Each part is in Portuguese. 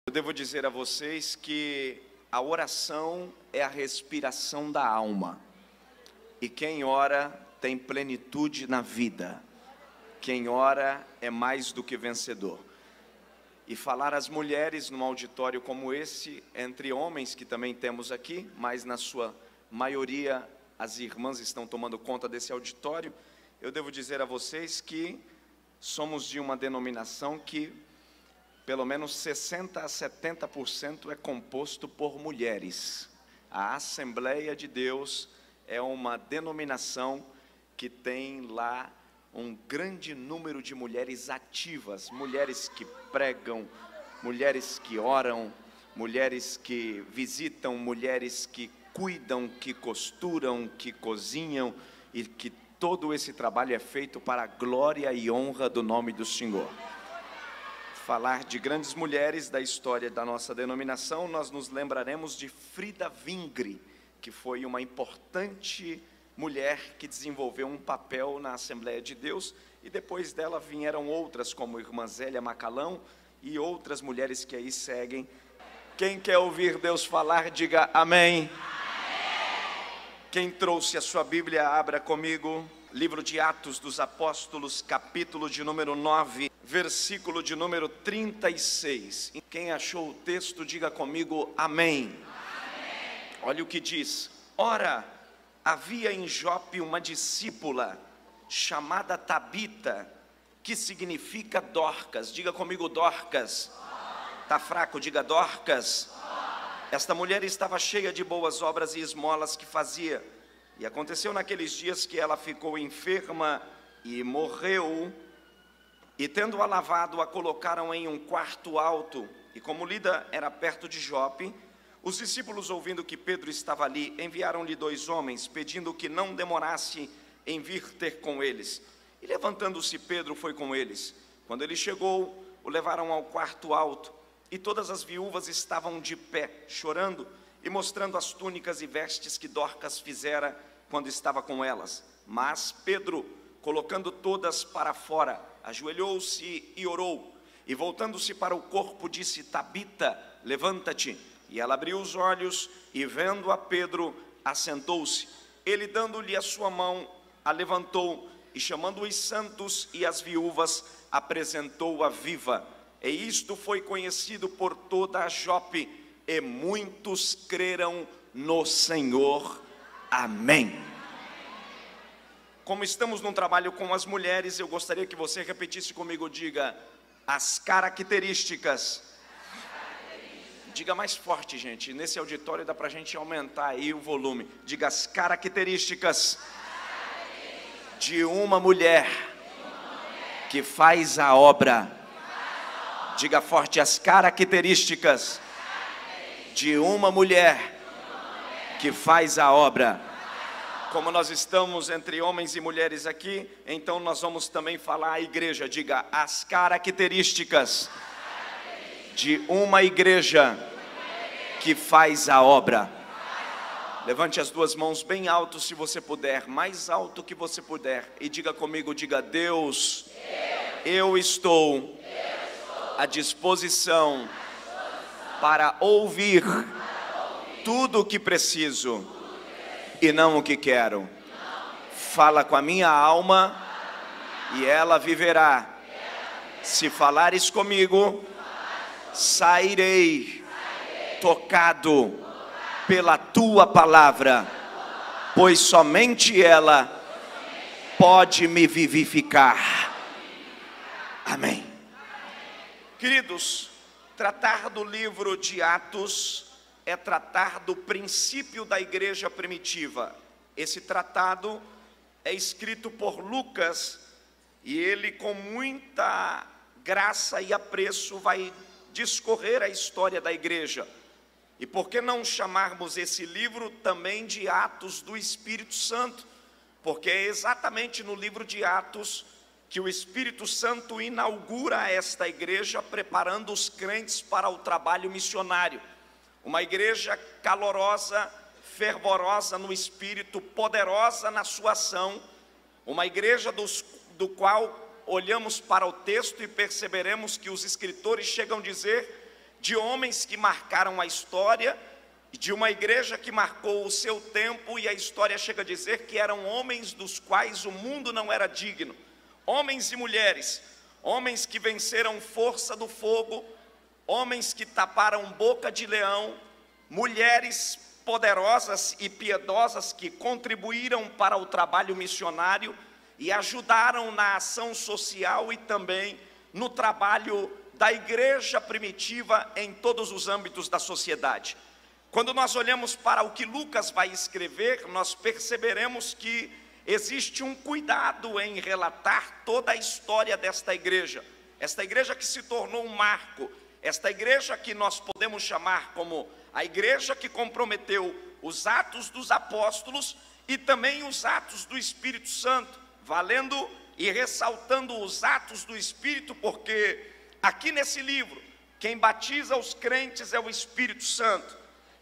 Eu devo dizer a vocês que a oração é a respiração da alma. E quem ora tem plenitude na vida. Quem ora é mais do que vencedor. E falar às mulheres num auditório como esse, entre homens que também temos aqui, mas na sua maioria as irmãs estão tomando conta desse auditório, eu devo dizer a vocês que somos de uma denominação que pelo menos 60% a 70% é composto por mulheres. A Assembleia de Deus é uma denominação que tem lá um grande número de mulheres ativas, mulheres que pregam, mulheres que oram, mulheres que visitam, mulheres que cuidam, que costuram, que cozinham, e que todo esse trabalho é feito para a glória e honra do nome do Senhor. Falar de grandes mulheres da história da nossa denominação, nós nos lembraremos de Frida Vingre, que foi uma importante mulher que desenvolveu um papel na Assembleia de Deus, e depois dela vieram outras, como Irmã Zélia Macalão e outras mulheres que aí seguem. Quem quer ouvir Deus falar, diga amém. Quem trouxe a sua Bíblia, abra comigo, livro de Atos dos Apóstolos, capítulo de número 9, versículo de número 36. Quem achou o texto, diga comigo amém. Olha o que diz: ora, havia em Jope uma discípula chamada Tabita, que significa Dorcas. Diga comigo Dorcas. Está fraco, diga Dorcas. Esta mulher estava cheia de boas obras e esmolas que fazia. E aconteceu naqueles dias que ela ficou enferma e morreu. E tendo-a lavado, a colocaram em um quarto alto. E como Lida era perto de Jope, os discípulos, ouvindo que Pedro estava ali, enviaram-lhe 2 homens, pedindo que não demorasse em vir ter com eles. E levantando-se Pedro foi com eles. Quando ele chegou, o levaram ao quarto alto. E todas as viúvas estavam de pé, chorando e mostrando as túnicas e vestes que Dorcas fizera quando estava com elas. Mas Pedro, colocando todas para fora, ajoelhou-se e orou. E voltando-se para o corpo, disse: Tabita, levanta-te. E ela abriu os olhos e, vendo a Pedro, assentou-se. Ele, dando-lhe a sua mão, a levantou e, chamando os santos e as viúvas, apresentou-a viva. E isto foi conhecido por toda a Jope, e muitos creram no Senhor. Amém. Como estamos num trabalho com as mulheres, eu gostaria que você repetisse comigo, diga, as características. Diga mais forte, gente, nesse auditório dá para a gente aumentar aí o volume. Diga as características de uma mulher que faz a obra. Diga forte, as características de uma mulher que faz a obra. Como nós estamos entre homens e mulheres aqui, então nós vamos também falar à igreja. Diga, as características de uma igreja que faz a obra. Levante as 2 mãos bem alto se você puder, mais alto que você puder, e diga comigo, diga, Deus, eu estou à disposição para ouvir tudo o que preciso e não o que quero. Fala com a minha alma e ela viverá. Se falares comigo, sairei tocado pela tua palavra, pois somente ela pode me vivificar. Amém. Queridos, tratar do livro de Atos é tratar do princípio da igreja primitiva. Esse tratado é escrito por Lucas e ele, com muita graça e apreço, vai discorrer a história da igreja. E por que não chamarmos esse livro também de Atos do Espírito Santo? Porque é exatamente no livro de Atos que o Espírito Santo inaugura esta igreja, preparando os crentes para o trabalho missionário. Uma igreja calorosa, fervorosa no Espírito, poderosa na sua ação. Uma igreja do qual olhamos para o texto e perceberemos que os escritores chegam a dizer de homens que marcaram a história, de uma igreja que marcou o seu tempo, e a história chega a dizer que eram homens dos quais o mundo não era digno. Homens e mulheres, homens que venceram força do fogo, homens que taparam boca de leão, mulheres poderosas e piedosas que contribuíram para o trabalho missionário e ajudaram na ação social e também no trabalho da igreja primitiva em todos os âmbitos da sociedade. Quando nós olhamos para o que Lucas vai escrever, nós perceberemos que existe um cuidado em relatar toda a história desta igreja. Esta igreja que se tornou um marco, esta igreja que nós podemos chamar como a igreja que comprometeu os atos dos apóstolos e também os atos do Espírito Santo, valendo e ressaltando os atos do Espírito, porque aqui nesse livro, quem batiza os crentes é o Espírito Santo.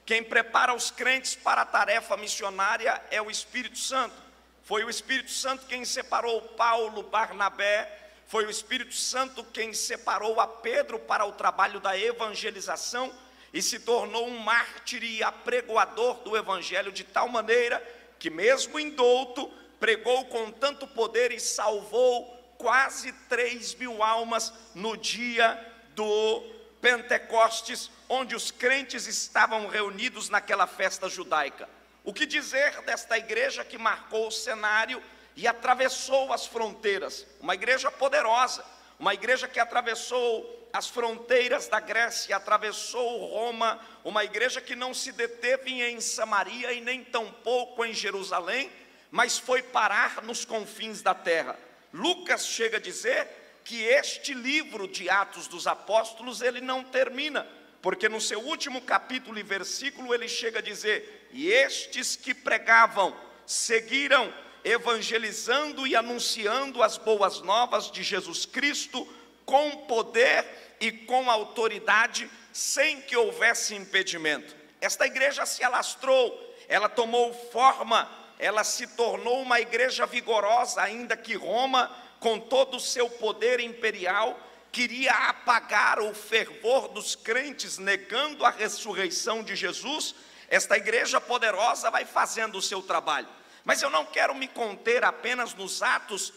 Quem prepara os crentes para a tarefa missionária é o Espírito Santo. Foi o Espírito Santo quem separou Paulo, Barnabé, foi o Espírito Santo quem separou a Pedro para o trabalho da evangelização e se tornou um mártir e apregoador do evangelho de tal maneira que mesmo indouto, pregou com tanto poder e salvou quase 3.000 almas no dia do Pentecostes, onde os crentes estavam reunidos naquela festa judaica. O que dizer desta igreja que marcou o cenário e atravessou as fronteiras? Uma igreja poderosa, uma igreja que atravessou as fronteiras da Grécia, atravessou Roma, uma igreja que não se deteve em Samaria e nem tampouco em Jerusalém, mas foi parar nos confins da terra. Lucas chega a dizer que este livro de Atos dos Apóstolos, ele não termina, porque no seu último capítulo e versículo ele chega a dizer: e estes que pregavam seguiram evangelizando e anunciando as boas novas de Jesus Cristo com poder e com autoridade, sem que houvesse impedimento. Esta igreja se alastrou, ela tomou forma, ela se tornou uma igreja vigorosa, ainda que Roma, com todo o seu poder imperial, queria apagar o fervor dos crentes, negando a ressurreição de Jesus. Esta igreja poderosa vai fazendo o seu trabalho. Mas eu não quero me conter apenas nos atos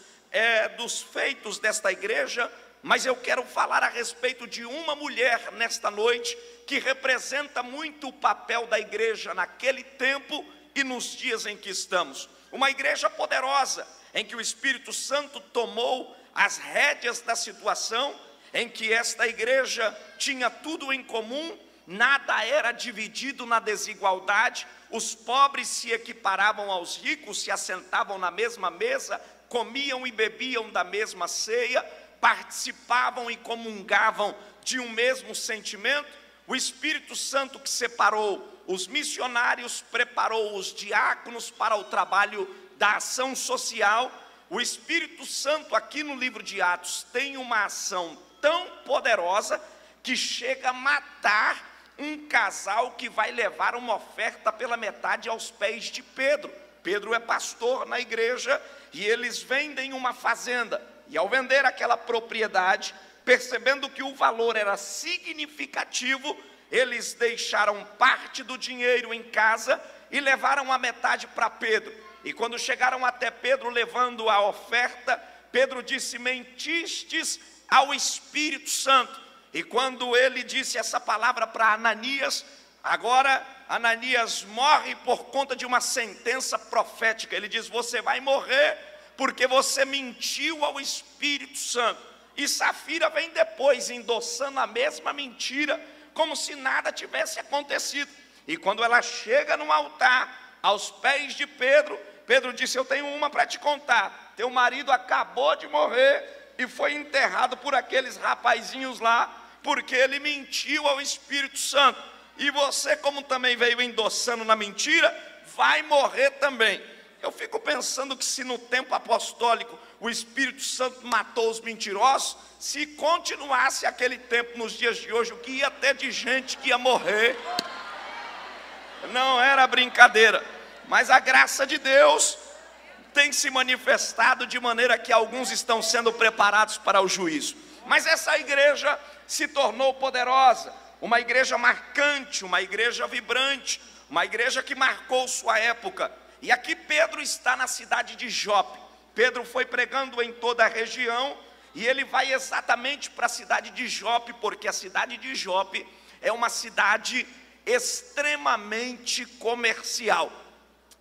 dos feitos desta igreja, mas eu quero falar a respeito de uma mulher nesta noite, que representa muito o papel da igreja naquele tempo e nos dias em que estamos. Uma igreja poderosa, em que o Espírito Santo tomou as rédeas da situação, em que esta igreja tinha tudo em comum, nada era dividido na desigualdade, os pobres se equiparavam aos ricos, se assentavam na mesma mesa, comiam e bebiam da mesma ceia, participavam e comungavam de um mesmo sentimento. O Espírito Santo que separou os missionários, preparou os diáconos para o trabalho da ação social. O Espírito Santo aqui no livro de Atos tem uma ação tão poderosa que chega a matar um casal que vai levar uma oferta pela metade aos pés de Pedro. Pedro é pastor na igreja e eles vendem uma fazenda, e ao vender aquela propriedade, percebendo que o valor era significativo, eles deixaram parte do dinheiro em casa e levaram a metade para Pedro. E quando chegaram até Pedro levando a oferta, Pedro disse: mentistes ao Espírito Santo. E quando ele disse essa palavra para Ananias, agora Ananias morre por conta de uma sentença profética. Ele diz: você vai morrer porque você mentiu ao Espírito Santo. E Safira vem depois endossando a mesma mentira, como se nada tivesse acontecido. E quando ela chega no altar, aos pés de Pedro, Pedro disse: eu tenho uma para te contar. Teu marido acabou de morrer e foi enterrado por aqueles rapazinhos lá, porque ele mentiu ao Espírito Santo. E você, como também veio endossando na mentira, vai morrer também. Eu fico pensando que se no tempo apostólico o Espírito Santo matou os mentirosos, se continuasse aquele tempo nos dias de hoje, o que ia ter de gente que ia morrer? Não era brincadeira. Mas a graça de Deus tem se manifestado de maneira que alguns estão sendo preparados para o juízo. Mas essa igreja se tornou poderosa. uma igreja marcante, uma igreja vibrante, uma igreja que marcou sua época. E aqui Pedro está na cidade de Jope. Pedro foi pregando em toda a região e ele vai exatamente para a cidade de Jope, porque a cidade de Jope é uma cidade extremamente comercial.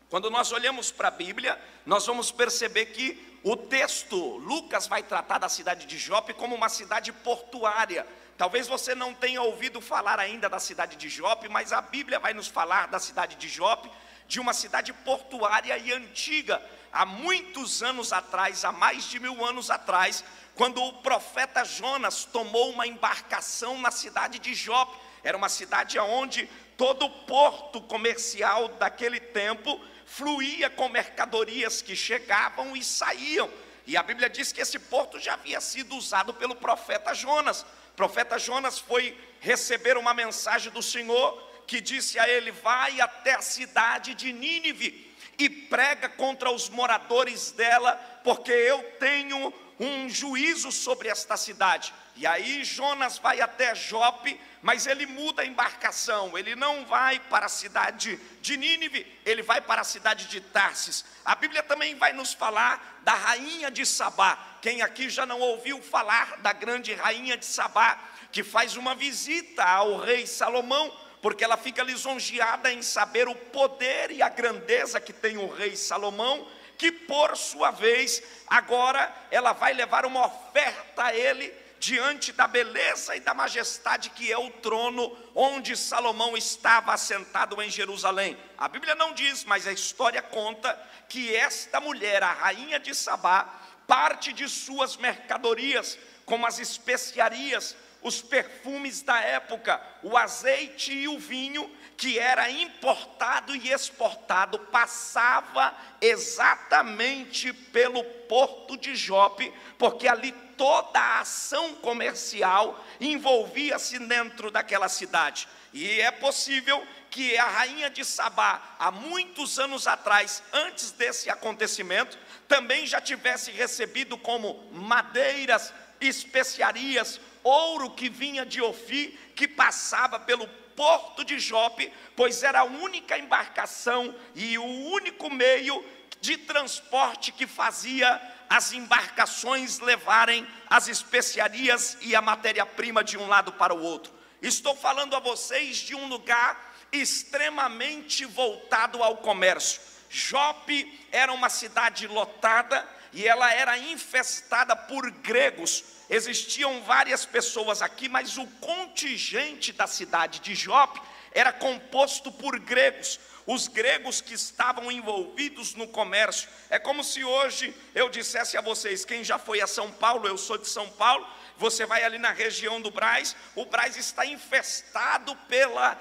Quando nós olhamos para a Bíblia, nós vamos perceber que o texto, Lucas vai tratar da cidade de Jope como uma cidade portuária. Talvez você não tenha ouvido falar ainda da cidade de Jope, mas a Bíblia vai nos falar da cidade de Jope, de uma cidade portuária e antiga. Há muitos anos atrás, há mais de 1000 anos atrás, quando o profeta Jonas tomou uma embarcação na cidade de Jope. Era uma cidade onde todo o porto comercial daquele tempo fluía com mercadorias que chegavam e saíam. E a Bíblia diz que esse porto já havia sido usado pelo profeta Jonas. O profeta Jonas foi receber uma mensagem do Senhor que disse a ele: vai até a cidade de Nínive e prega contra os moradores dela, porque eu tenho um juízo sobre esta cidade. E aí Jonas vai até Jope, mas ele muda a embarcação. Ele não vai para a cidade de Nínive, ele vai para a cidade de Tarsis. A Bíblia também vai nos falar da rainha de Sabá. Quem aqui já não ouviu falar da grande rainha de Sabá, que faz uma visita ao rei Salomão, porque ela fica lisonjeada em saber o poder e a grandeza que tem o rei Salomão, que por sua vez, agora ela vai levar uma oferta a ele, diante da beleza e da majestade que é o trono onde Salomão estava assentado em Jerusalém. A Bíblia não diz, mas a história conta que esta mulher, a rainha de Sabá, parte de suas mercadorias, como as especiarias, os perfumes da época, o azeite e o vinho, que era importado e exportado, passava exatamente pelo porto de Jope, porque ali toda a ação comercial envolvia-se dentro daquela cidade. E é possível que a rainha de Sabá, há muitos anos atrás, antes desse acontecimento, também já tivesse recebido como madeiras, especiarias, ouro que vinha de Ofir, que passava pelo porto de Jope, pois era a única embarcação e o único meio de transporte que fazia as embarcações levarem as especiarias e a matéria-prima de um lado para o outro. Estou falando a vocês de um lugar extremamente voltado ao comércio. Jope era uma cidade lotada e ela era infestada por gregos. Existiam várias pessoas aqui, mas o contingente da cidade de Jope era composto por gregos. Os gregos que estavam envolvidos no comércio. É como se hoje eu dissesse a vocês: quem já foi a São Paulo, eu sou de São Paulo, você vai ali na região do Brás, o Brás está infestado pela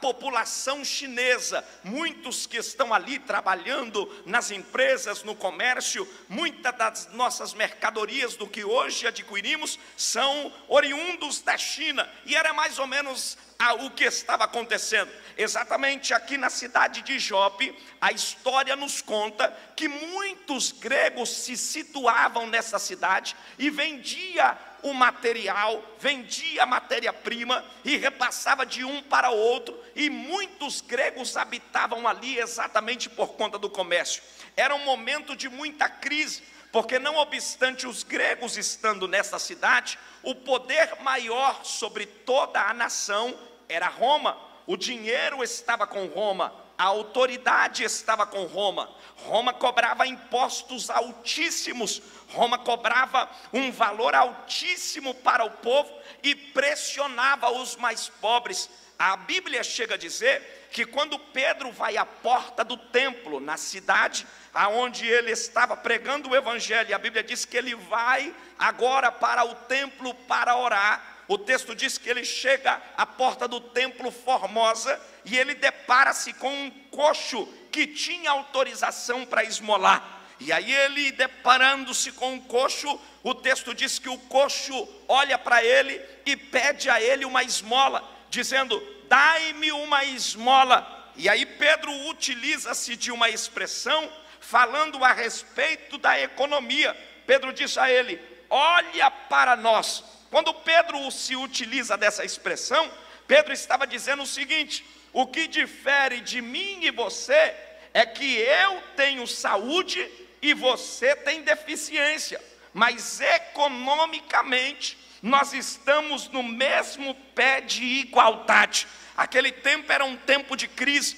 população chinesa. Muitos que estão ali trabalhando nas empresas, no comércio, muitas das nossas mercadorias do que hoje adquirimos são oriundos da China. E era mais ou menos o que estava acontecendo. Exatamente aqui na cidade de Jope, a história nos conta que muitos gregos se situavam nessa cidade e vendia o material, vendia a matéria-prima e repassava de um para o outro, e muitos gregos habitavam ali exatamente por conta do comércio. Era um momento de muita crise, porque não obstante os gregos estando nessa cidade, o poder maior sobre toda a nação era Roma. O dinheiro estava com Roma, a autoridade estava com Roma. Roma cobrava impostos altíssimos, Roma cobrava um valor altíssimo para o povo e pressionava os mais pobres. A Bíblia chega a dizer que quando Pedro vai à porta do templo, na cidade aonde ele estava pregando o evangelho, a Bíblia diz que ele vai agora para o templo para orar. O texto diz que ele chega à porta do templo Formosa e ele depara-se com um coxo que tinha autorização para esmolar. E aí ele, deparando-se com um coxo, o texto diz que o coxo olha para ele e pede a ele uma esmola, dizendo: dai-me uma esmola. E aí Pedro utiliza-se de uma expressão falando a respeito da economia. Pedro diz a ele: olha para nós. Quando Pedro se utiliza dessa expressão, Pedro estava dizendo o seguinte: o que difere de mim e você é que eu tenho saúde e você tem deficiência, mas economicamente nós estamos no mesmo pé de igualdade. Aquele tempo era um tempo de crise,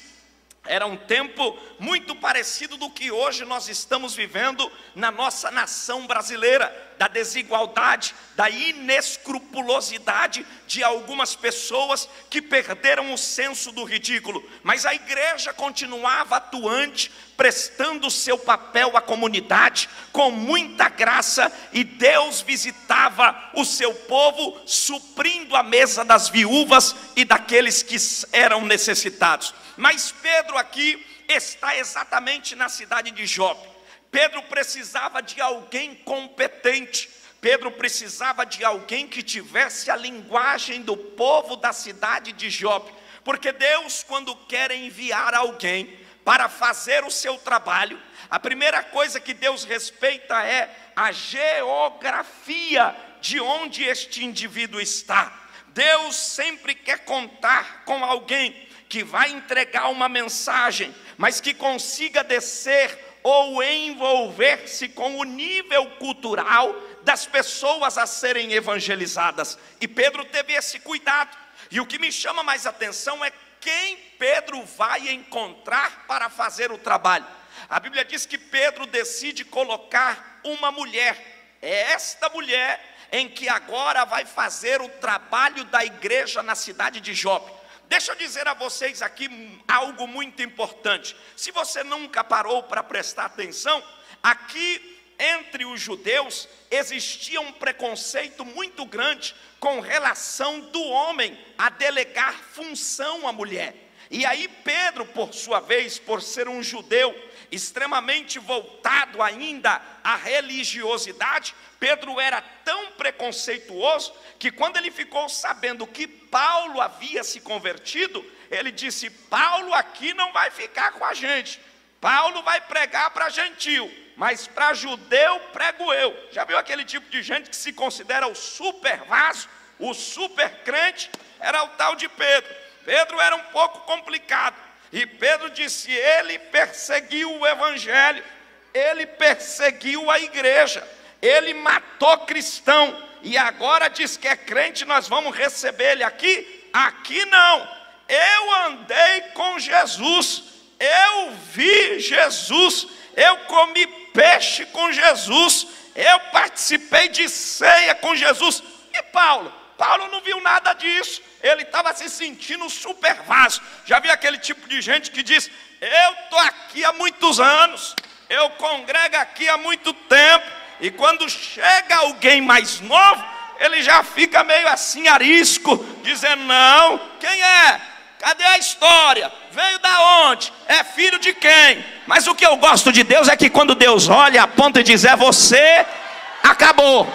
era um tempo muito parecido do que hoje nós estamos vivendo na nossa nação brasileira, da desigualdade, da inescrupulosidade de algumas pessoas que perderam o senso do ridículo. Mas a igreja continuava atuante, prestando o seu papel à comunidade com muita graça, e Deus visitava o seu povo, suprindo a mesa das viúvas e daqueles que eram necessitados. Mas Pedro aqui está exatamente na cidade de Jope. Pedro precisava de alguém competente. Pedro precisava de alguém que tivesse a linguagem do povo da cidade de Jope. Porque Deus, quando quer enviar alguém para fazer o seu trabalho, a primeira coisa que Deus respeita é a geografia de onde este indivíduo está. Deus sempre quer contar com alguém que vai entregar uma mensagem, mas que consiga descer ou envolver-se com o nível cultural das pessoas a serem evangelizadas. E Pedro teve esse cuidado. E o que me chama mais atenção é quem Pedro vai encontrar para fazer o trabalho. A Bíblia diz que Pedro decide colocar uma mulher. É esta mulher em que agora vai fazer o trabalho da igreja na cidade de Jope. Deixa eu dizer a vocês aqui algo muito importante. Se você nunca parou para prestar atenção, aqui entre os judeus existia um preconceito muito grande com relação do homem a delegar função à mulher. E aí Pedro, por sua vez, por ser um judeu extremamente voltado ainda à religiosidade, Pedro era tão preconceituoso que quando ele ficou sabendo que Paulo havia se convertido, ele disse: Paulo aqui não vai ficar com a gente, Paulo vai pregar para gentil, mas para judeu prego eu. Já viu aquele tipo de gente que se considera o super vaso, o super crente? Era o tal de Pedro. Pedro era um pouco complicado, e Pedro disse: ele perseguiu o evangelho, ele perseguiu a igreja, ele matou cristão, e agora diz que é crente, nós vamos receber ele aqui? Aqui não. Eu andei com Jesus, eu vi Jesus, eu comi peixe com Jesus, eu participei de ceia com Jesus. E Paulo? Paulo não viu nada disso. Ele estava se sentindo super vaso. Já viu aquele tipo de gente que diz: eu estou aqui há muitos anos, eu congrego aqui há muito tempo, e quando chega alguém mais novo, ele já fica meio assim arisco, dizendo: não, quem é? Cadê a história? Veio da onde? É filho de quem? Mas o que eu gosto de Deus é que quando Deus olha, aponta e diz: é você, acabou.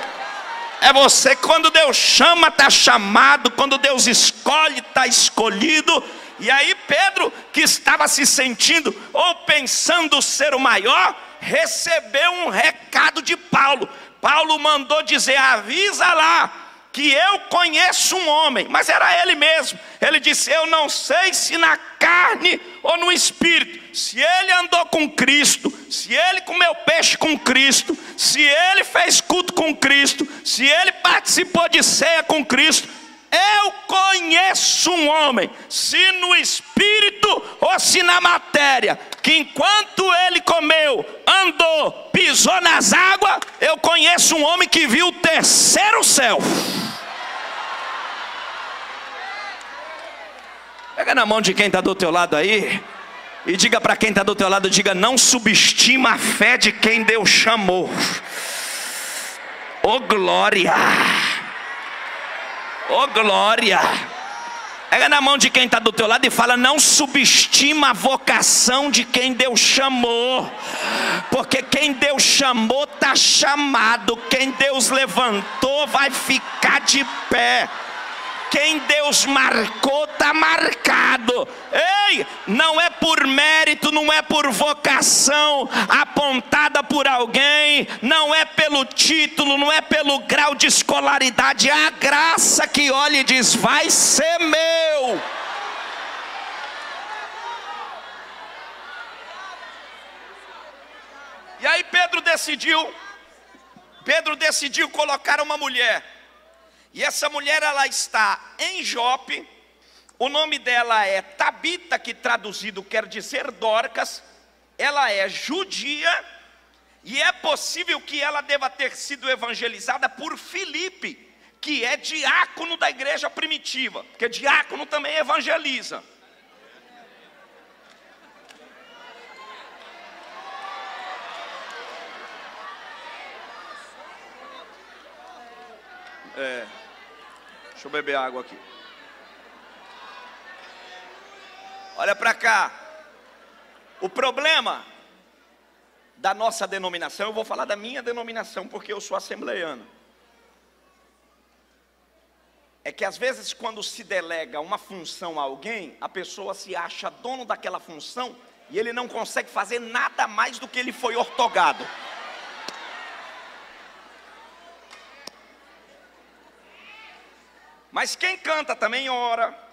É você. Quando Deus chama, está chamado. Quando Deus escolhe, está escolhido. E aí Pedro, que estava se sentindo ou pensando ser o maior, recebeu um recado de Paulo. Paulo mandou dizer: avisa lá que eu conheço um homem. Mas era ele mesmo. Ele disse: eu não sei se na carne ou no espírito, se ele andou com Cristo, se ele comeu peixe com Cristo, se ele fez culto com Cristo, se ele participou de ceia com Cristo. Eu conheço um homem, se no espírito ou se na matéria, que enquanto ele comeu, andou, pisou nas águas, eu conheço um homem que viu o terceiro céu. Pega na mão de quem está do teu lado aí e diga para quem está do teu lado, diga: não subestima a fé de quem Deus chamou. Oh glória! Oh glória! Pega na mão de quem está do teu lado e fala: não subestima a vocação de quem Deus chamou, porque quem Deus chamou está chamado, quem Deus levantou vai ficar de pé, quem Deus marcou está marcado. chamado. Ei, não é por mérito, não é por vocação apontada por alguém, não é pelo título, não é pelo grau de escolaridade, é a graça que olha e diz: vai ser meu. E aí Pedro decidiu colocar uma mulher. E essa mulher, ela está em Jope. O nome dela é Tabita, que traduzido quer dizer Dorcas. Ela é judia. E é possível que ela deva ter sido evangelizada por Filipe, que é diácono da igreja primitiva, porque diácono também evangeliza. Deixa eu beber água aqui. Olha para cá. O problema da nossa denominação, eu vou falar da minha denominação porque eu sou assembleiano, é que às vezes quando se delega uma função a alguém, a pessoa se acha dono daquela função e ele não consegue fazer nada mais do que ele foi ortogado. Mas quem canta também ora.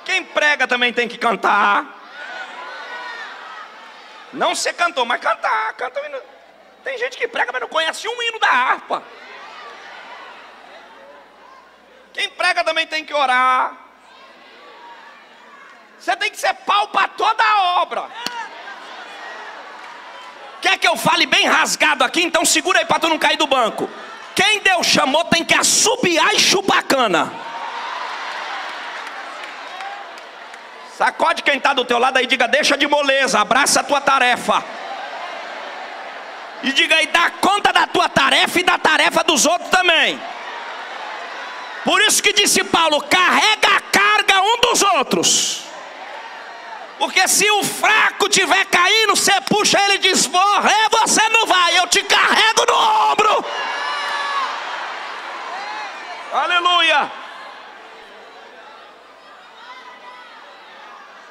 Quem prega também tem que cantar. Não ser cantor, mas cantar. Tem gente que prega, mas não conhece um hino da harpa. Quem prega também tem que orar. Você tem que ser pau para toda a obra. Quer que eu fale bem rasgado aqui? Então segura aí para tu não cair do banco. Quem Deus chamou tem que assobiar e chupar cana. Sacode quem está do teu lado aí, diga: deixa de moleza, abraça a tua tarefa. E diga aí: dá conta da tua tarefa e da tarefa dos outros também. Por isso que disse Paulo: carrega a carga um dos outros. Porque se o fraco tiver caindo, você puxa ele e diz: morrer você não vai, eu te carrego no ombro. Aleluia.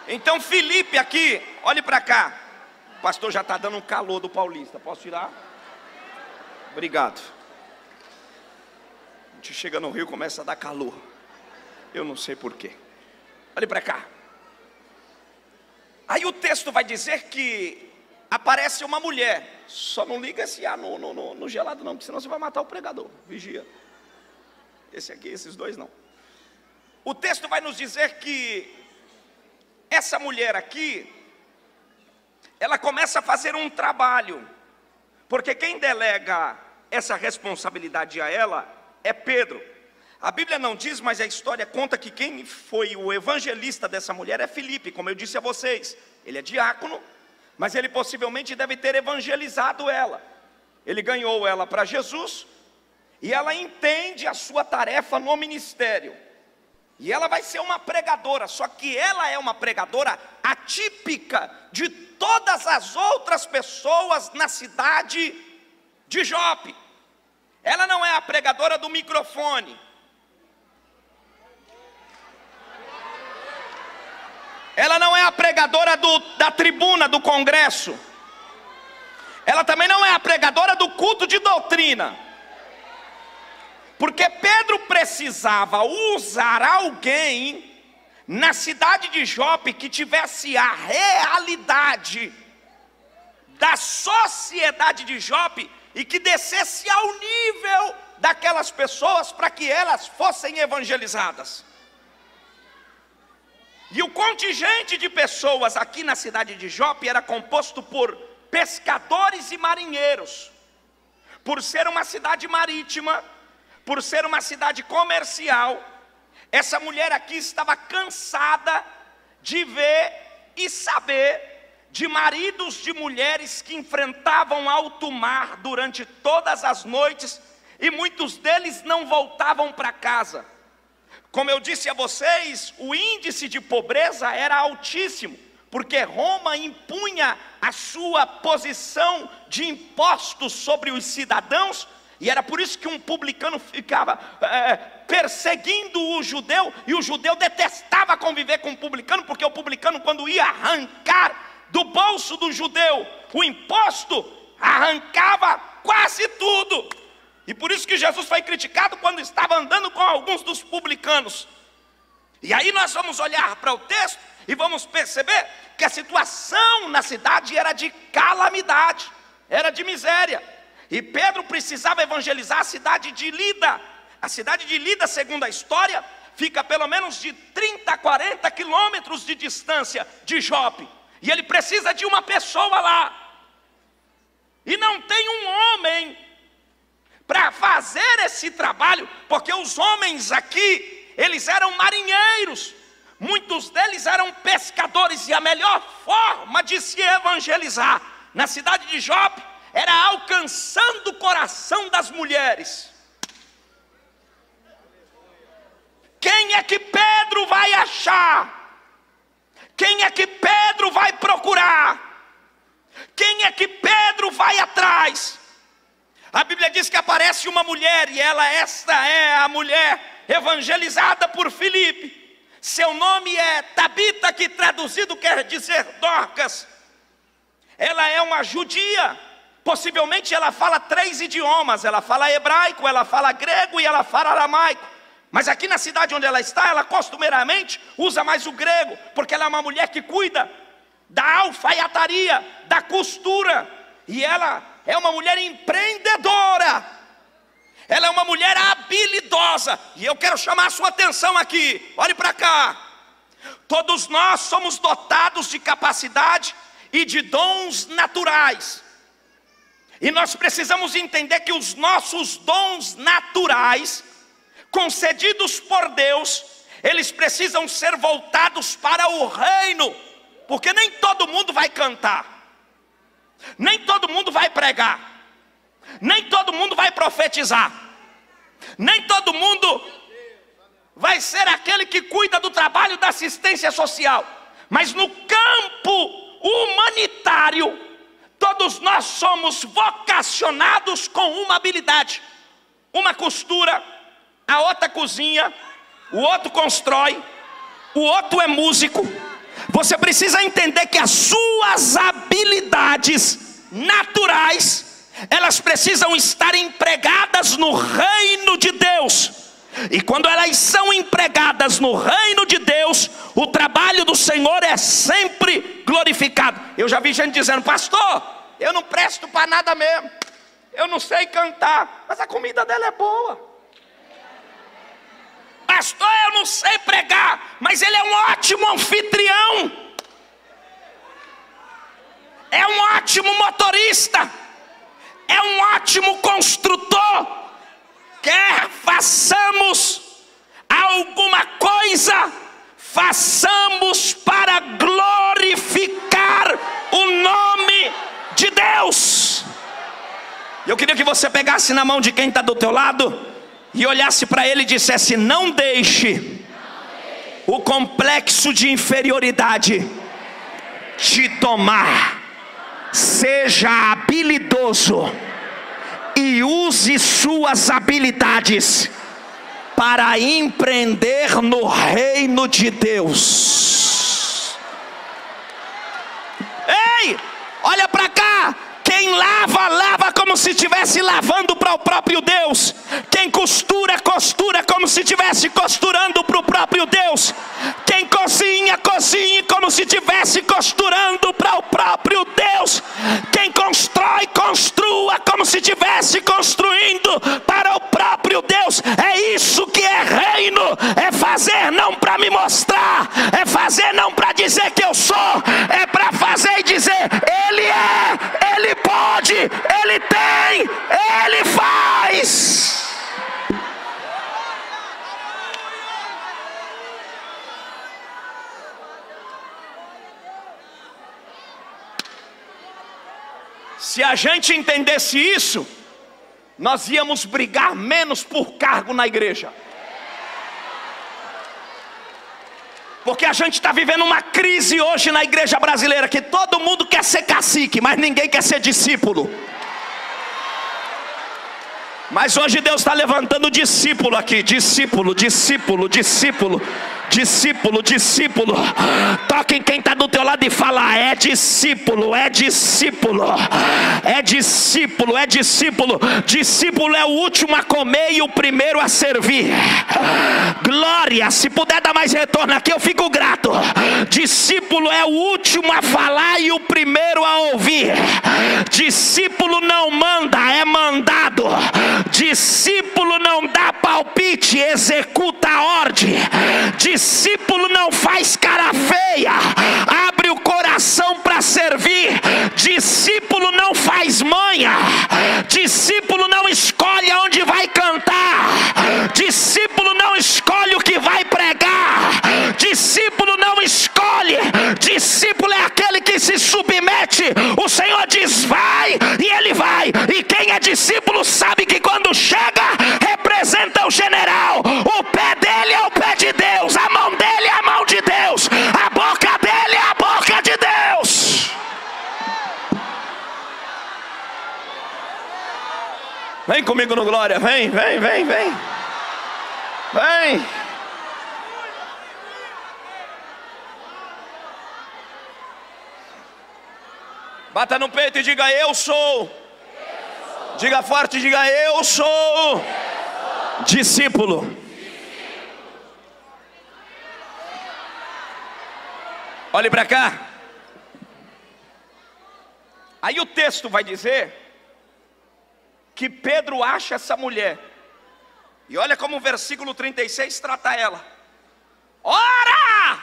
Então Filipe aqui, olhe para cá. O pastor já está dando um calor do paulista. Posso tirar? Obrigado. A gente chega no Rio e começa a dar calor. Eu não sei porquê. Olhe para cá. Aí o texto vai dizer que aparece uma mulher. Só não liga esse ar no gelado não, porque senão você vai matar o pregador. Vigia. Esse aqui, esses dois não. O texto vai nos dizer que essa mulher aqui, ela começa a fazer um trabalho. Porque quem delega essa responsabilidade a ela é Pedro. A Bíblia não diz, mas a história conta que quem foi o evangelista dessa mulher é Filipe, como eu disse a vocês. Ele é diácono, mas ele possivelmente deve ter evangelizado ela. Ele ganhou ela para Jesus, e ela entende a sua tarefa no ministério. E ela vai ser uma pregadora, só que ela é uma pregadora atípica de todas as outras pessoas na cidade de Jope. Ela não é a pregadora do microfone. Ela não é a pregadora da tribuna do congresso. Ela também não é a pregadora do culto de doutrina. Porque Pedro precisava usar alguém na cidade de Jope que tivesse a realidade da sociedade de Jope e que descesse ao nível daquelas pessoas para que elas fossem evangelizadas. E o contingente de pessoas aqui na cidade de Jope era composto por pescadores e marinheiros. Por ser uma cidade marítima, por ser uma cidade comercial, essa mulher aqui estava cansada de ver e saber de maridos de mulheres que enfrentavam alto mar durante todas as noites, e muitos deles não voltavam para casa. Como eu disse a vocês, o índice de pobreza era altíssimo, porque Roma impunha a sua posição de impostos sobre os cidadãos, E era por isso que um publicano ficava perseguindo o judeu, e o judeu detestava conviver com o publicano, porque o publicano, quando ia arrancar do bolso do judeu o imposto, arrancava quase tudo. E por isso que Jesus foi criticado quando estava andando com alguns dos publicanos. E aí nós vamos olhar para o texto e vamos perceber que a situação na cidade era de calamidade, era de miséria. E Pedro precisava evangelizar a cidade de Lida. A cidade de Lida, segundo a história, fica a pelo menos de 30 a 40 quilômetros de distância de Jope. E ele precisa de uma pessoa lá. E não tem um homem para fazer esse trabalho, porque os homens aqui, eles eram marinheiros. Muitos deles eram pescadores, e a melhor forma de se evangelizar na cidade de Jope era alcançando o coração das mulheres. Quem é que Pedro vai achar? Quem é que Pedro vai procurar? Quem é que Pedro vai atrás? A Bíblia diz que aparece uma mulher, e esta é a mulher evangelizada por Filipe. Seu nome é Tabita, que traduzido quer dizer Dorcas. Ela é uma judia. Possivelmente ela fala 3 idiomas, ela fala hebraico, ela fala grego e ela fala aramaico. Mas aqui na cidade onde ela está, ela costumeiramente usa mais o grego, porque ela é uma mulher que cuida da alfaiataria, da costura. E ela é uma mulher empreendedora, ela é uma mulher habilidosa. E eu quero chamar a sua atenção aqui, olhe para cá. Todos nós somos dotados de capacidade e de dons naturais. E nós precisamos entender que os nossos dons naturais, concedidos por Deus, eles precisam ser voltados para o reino. Porque nem todo mundo vai cantar, nem todo mundo vai pregar, nem todo mundo vai profetizar, nem todo mundo vai ser aquele que cuida do trabalho da assistência social. Mas no campo humanitário, todos nós somos vocacionados com uma habilidade. Uma costura, a outra cozinha, o outro constrói, o outro é músico. Você precisa entender que as suas habilidades naturais, elas precisam estar empregadas no reino de Deus. E quando elas são empregadas no reino de Deus, o trabalho do Senhor é sempre glorificado. Eu já vi gente dizendo: pastor, eu não presto para nada mesmo, eu não sei cantar, mas a comida dela é boa. Pastor, eu não sei pregar, mas ele é um ótimo anfitrião, é um ótimo motorista, é um ótimo construtor. Quer façamos alguma coisa, façamos para glorificar o nome de Deus. Eu queria que você pegasse na mão de quem está do teu lado e olhasse para ele e dissesse: não deixe o complexo de inferioridade te tomar. Seja habilidoso e use suas habilidades para empreender no reino de Deus. Ei, olha para cá. Quem lava, lava como se estivesse lavando para o próprio Deus. Quem costura, costura como se estivesse costurando para o próprio Deus. Quem cozinha, cozinha como se estivesse costurando para o próprio Deus. Quem constrói, construa como se estivesse construindo para o próprio Deus. É isso que é reino. É fazer não para me mostrar, é fazer não para dizer que eu sou, é para fazer e dizer: Ele é, Ele pode, Ele tem, Ele faz. Se a gente entendesse isso, nós íamos brigar menos por cargo na igreja. Porque a gente está vivendo uma crise hoje na igreja brasileira, que todo mundo quer ser cacique, mas ninguém quer ser discípulo. Mas hoje Deus está levantando discípulo aqui. Discípulo, discípulo, discípulo, discípulo, discípulo. Toca em quem está do teu lado e fala: é discípulo, é discípulo, é discípulo, é discípulo. Discípulo é o último a comer e o primeiro a servir. Glória, se puder dar mais retorno aqui eu fico grato. Discípulo é o último a falar e o primeiro a ouvir. Discípulo não manda, é mandado. Discípulo não dá palpite, executa a ordem. Discípulo não faz cara feia, abre o coração para servir. Discípulo não faz manha. Discípulo não escolhe onde vai cantar. Discípulo não escolhe o que vai pregar. Discípulo não escolhe. Discípulo é aquele que se submete. O Senhor diz vai e ele vai. E quem é discípulo sabe que quando chega representa o general. O pé dele é o pé de Deus, a mão dele é a mão de Deus, a boca dele é a boca de Deus. Vem comigo no glória, vem, vem, vem, vem. Vem. Bata no peito e diga: eu sou. Diga forte, diga: eu sou discípulo. Olhe para cá. Aí o texto vai dizer que Pedro acha essa mulher. E olha como o versículo 36 trata ela. Ora,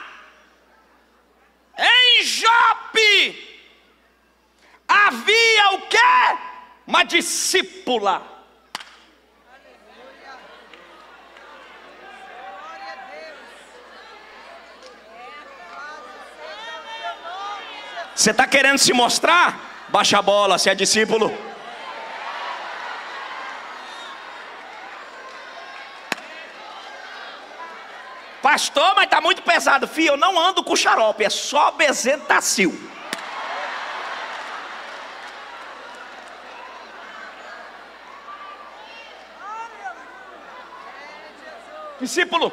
em Jope havia o quê? Uma discípula. Você está querendo se mostrar? Baixa a bola, se é discípulo. Pastor, mas está muito pesado. Filho, eu não ando com xarope, é só Bezentacil. Discípulo,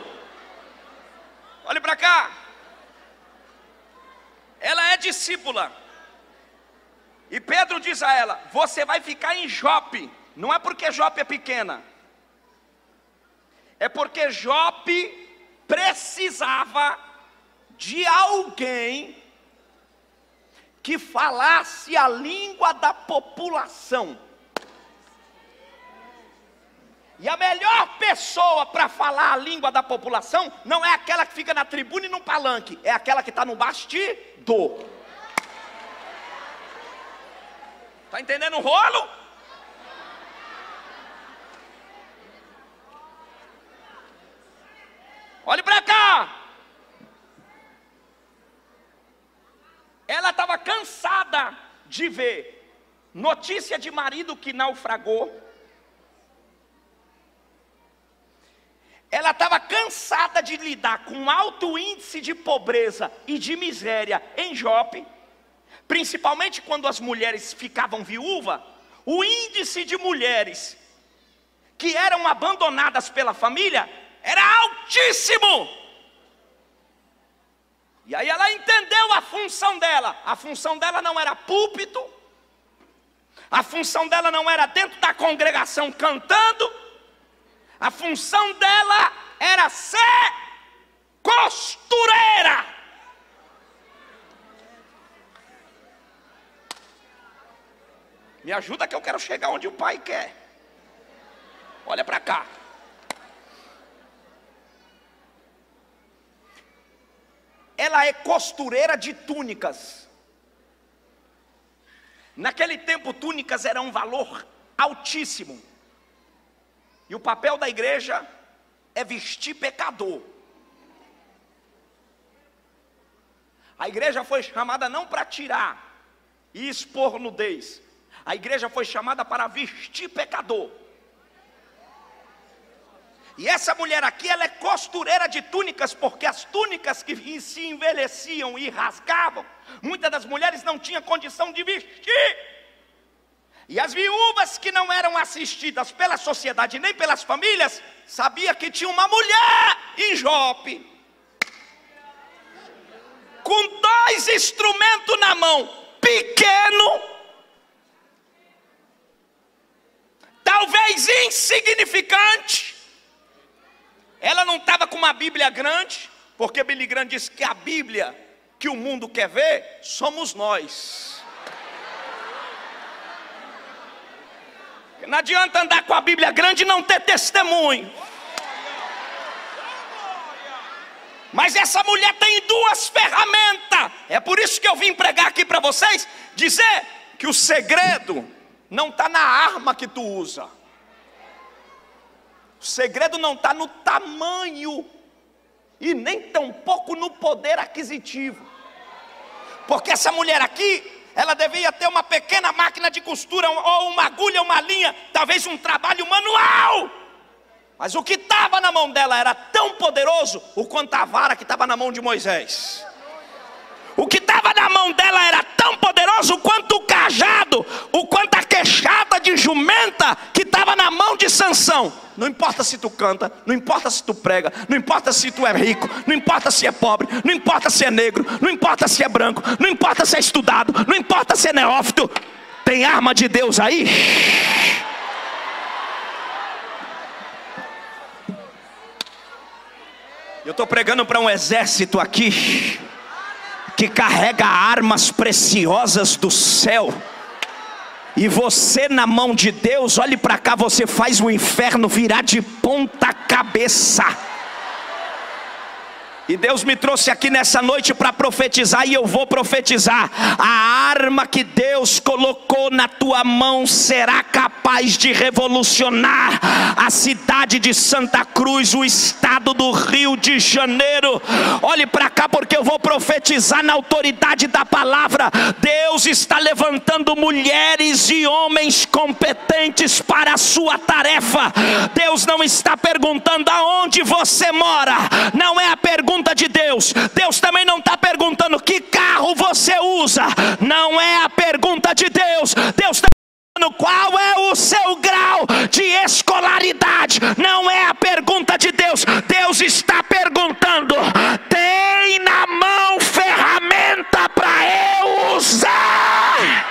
olhe para cá. Ela é discípula. E Pedro diz a ela: você vai ficar em Jope. Não é porque Jope é pequena, é porque Jope precisava de alguém que falasse a língua da população. E a melhor pessoa para falar a língua da população não é aquela que fica na tribuna e no palanque, é aquela que está no bastidor. Está entendendo o rolo? Olhe para cá. Ela estava cansada de ver notícia de marido que naufragou. Ela estava cansada de lidar com alto índice de pobreza e de miséria em Jope, principalmente quando as mulheres ficavam viúvas. O índice de mulheres que eram abandonadas pela família era altíssimo. E aí ela entendeu a função dela. A função dela não era púlpito, a função dela não era dentro da congregação cantando. A função dela era ser costureira. Me ajuda que eu quero chegar onde o pai quer. Olha para cá. Ela é costureira de túnicas. Naquele tempo, túnicas eram um valor altíssimo. E o papel da igreja é vestir pecador. A igreja foi chamada não para tirar e expor nudez. A igreja foi chamada para vestir pecador. E essa mulher aqui, ela é costureira de túnicas, porque as túnicas que se envelheciam e rasgavam, muitas das mulheres não tinham condição de vestir. E as viúvas que não eram assistidas pela sociedade nem pelas famílias, sabia que tinha uma mulher em Jope, com 2 instrumentos na mão, pequeno, talvez insignificante. Ela não estava com uma Bíblia grande, porque Billy Graham diz que a Bíblia que o mundo quer ver, somos nós. Não adianta andar com a Bíblia grande e não ter testemunho. Mas essa mulher tem 2 ferramentas. É por isso que eu vim pregar aqui para vocês, dizer que o segredo não está na arma que tu usa. O segredo não está no tamanho e nem tampouco no poder aquisitivo. Porque essa mulher aqui, ela devia ter uma pequena máquina de costura, ou uma agulha, uma linha, talvez um trabalho manual. Mas o que estava na mão dela era tão poderoso o quanto a vara que estava na mão de Moisés. O que estava na mão dela era tão poderoso quanto o cajado, o quanto a queixada de jumenta que estava na mão de Sansão. Não importa se tu canta, não importa se tu prega, não importa se tu é rico, não importa se é pobre, não importa se é negro, não importa se é branco, não importa se é estudado, não importa se é neófito. Tem arma de Deus aí? Eu estou pregando para um exército aqui que carrega armas preciosas do céu. E você na mão de Deus, olhe para cá, você faz o inferno virar de ponta cabeça. E Deus me trouxe aqui nessa noite para profetizar, e eu vou profetizar. A arma que Deus colocou na tua mão será capaz de revolucionar a cidade de Santa Cruz, o estado do Rio de Janeiro. Olhe para cá, porque eu vou profetizar na autoridade da palavra. Deus está levantando mulheres e homens competentes para a sua tarefa. Deus não está perguntando aonde você mora, não é a pergunta de Deus. Deus também não está perguntando que carro você usa, não é a pergunta de Deus. Deus está perguntando qual é o seu grau de escolaridade, não é a pergunta de Deus. Deus está perguntando: tem na mão ferramenta para eu usar?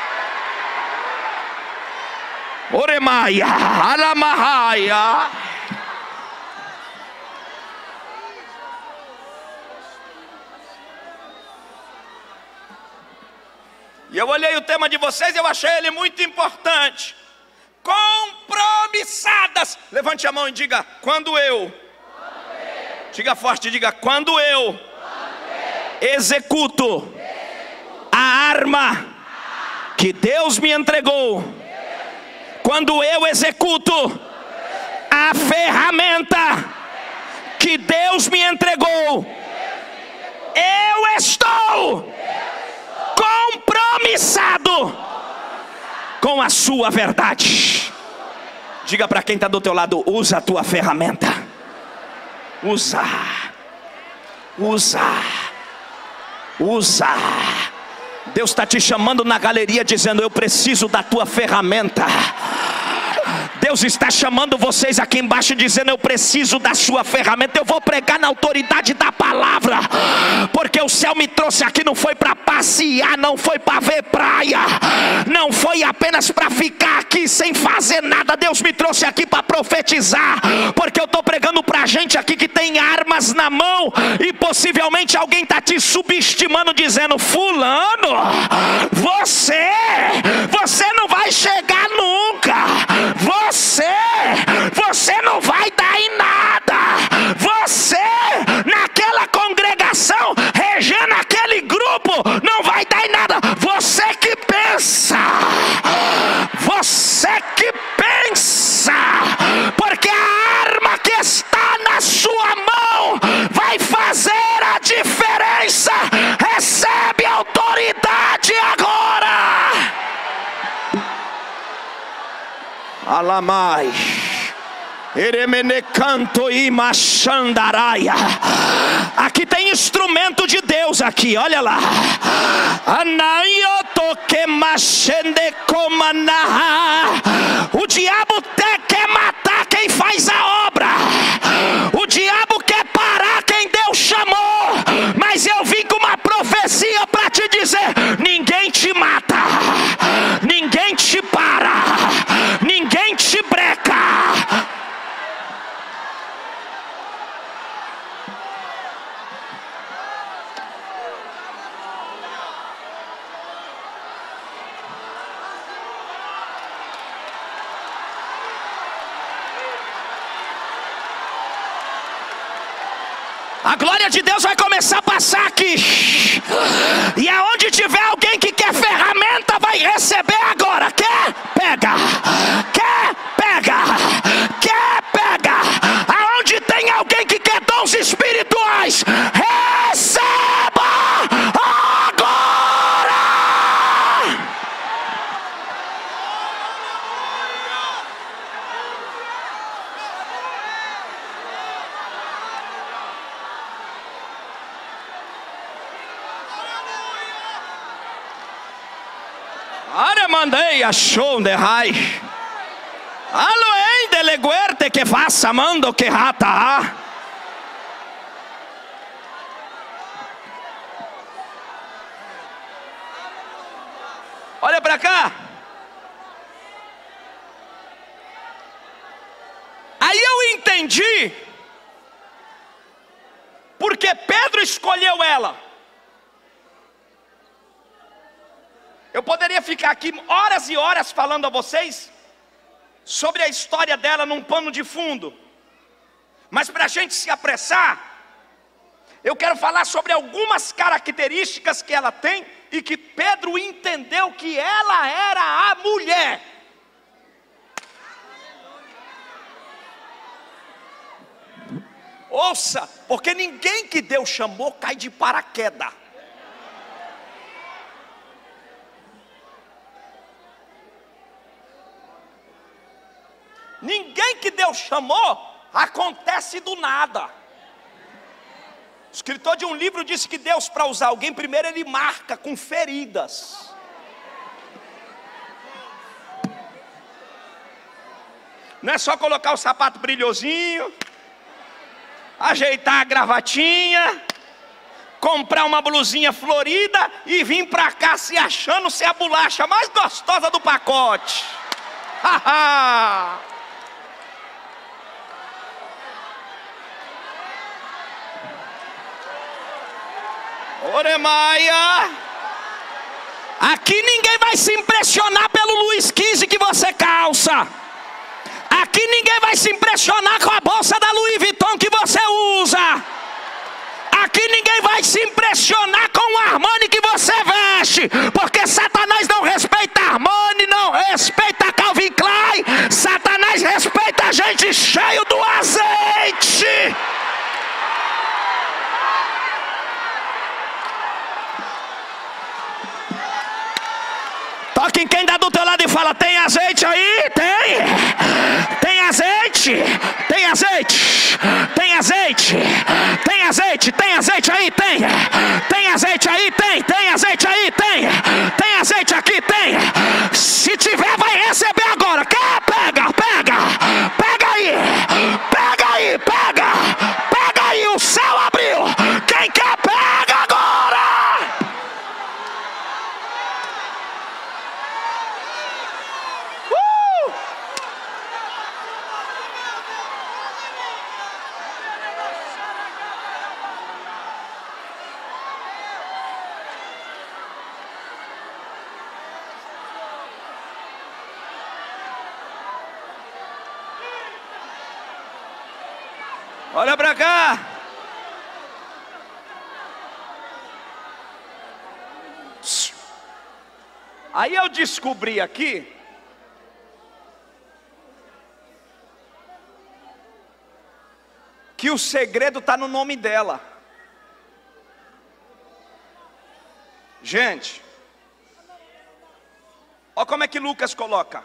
Oremaia, Alamahaia. E eu olhei o tema de vocês e eu achei ele muito importante. Compromissadas. Levante a mão e diga: quando eu. Diga forte, diga: quando eu executo a arma que Deus me entregou. Quando eu executo a ferramenta que Deus me entregou, eu estou compromissado com a sua verdade. Diga para quem está do teu lado: usa a tua ferramenta. Usa. Deus está te chamando na galeria dizendo: eu preciso da tua ferramenta. Deus está chamando vocês aqui embaixo dizendo: eu preciso da sua ferramenta. Eu vou pregar na autoridade da palavra, porque o céu me trouxe aqui não foi para passear, não foi para ver praia, não foi apenas para ficar aqui sem fazer nada. Deus me trouxe aqui para profetizar, porque eu estou pregando para gente aqui que tem armas na mão, e possivelmente alguém está te subestimando dizendo: fulano, você não vai chegar nunca, você não vai dar em nada, você naquela congregação, regendo aquele grupo, não vai dar em nada. Você que pensa, porque a arma que está na sua mão vai fazer a diferença. Recebe autoridade agora. Alamai, Aqui tem instrumento de Deus aqui, olha lá. O diabo quer matar quem faz a obra. O diabo quer parar quem Deus chamou. Mas eu vim com uma profecia para te dizer: ninguém te mata, ninguém te para, ninguém te breca. A glória de Deus vai começar a passar aqui. E aonde tiver alguém que quer ferramenta, vai receber agora. Quer? Pega. Quer? Pega. Quer? Pega. Aonde tem alguém que quer dons espirituais, receba agora. Are mandei a show de rai. Aloei de leguerte que faça mando que rata. Olha para cá. Aí eu entendi porque Pedro escolheu ela. Eu poderia ficar aqui horas e horas falando a vocês sobre a história dela num pano de fundo, mas para a gente se apressar, eu quero falar sobre algumas características que ela tem e que Pedro entendeu que ela era a mulher. Ouça, porque ninguém que Deus chamou cai de paraquedas. Ninguém que Deus chamou acontece do nada. O escritor de um livro disse que Deus, para usar alguém, primeiro ele marca com feridas. Não é só colocar o sapato brilhosinho, ajeitar a gravatinha, comprar uma blusinha florida e vir para cá se achando ser a bolacha mais gostosa do pacote. Haha! Oremaia. Aqui ninguém vai se impressionar pelo Luiz XV que você calça. Aqui ninguém vai se impressionar com a bolsa da Louis Vuitton que você usa. Aqui ninguém vai se impressionar com o Armani que você veste, porque Satanás não respeita Armani, não respeita Calvin Klein. Satanás respeita a gente cheio do azeite. Toque em quem está do teu lado e fala: tem azeite aí? Tem. Tem azeite? Tem azeite? Tem azeite? Tem azeite? Tem azeite aí? Tem. Tem azeite aí? Tem. Tem azeite aí? Tem. Tem azeite aqui? Tem. Se tiver, vai receber agora. Quer? Pega, pega. Pega aí. Pega aí, pega. Pega aí, o céu abriu. Quem quer, pega agora. Olha para cá. Aí eu descobri aqui que o segredo está no nome dela. Gente, olha como é que Lucas coloca: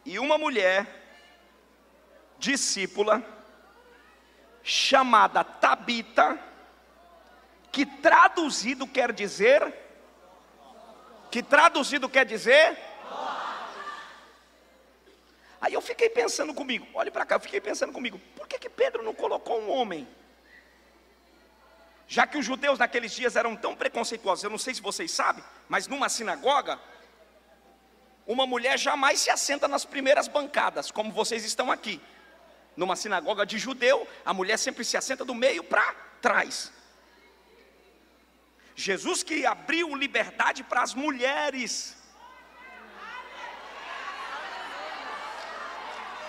e uma mulher discípula chamada Tabita, que traduzido quer dizer, aí eu fiquei pensando comigo, olhe para cá, por que Pedro não colocou um homem? Já que os judeus naqueles dias eram tão preconceituosos, eu não sei se vocês sabem, mas numa sinagoga, uma mulher jamais se assenta nas primeiras bancadas, como vocês estão aqui. Numa sinagoga de judeu, a mulher sempre se assenta do meio para trás. Jesus que abriu liberdade para as mulheres.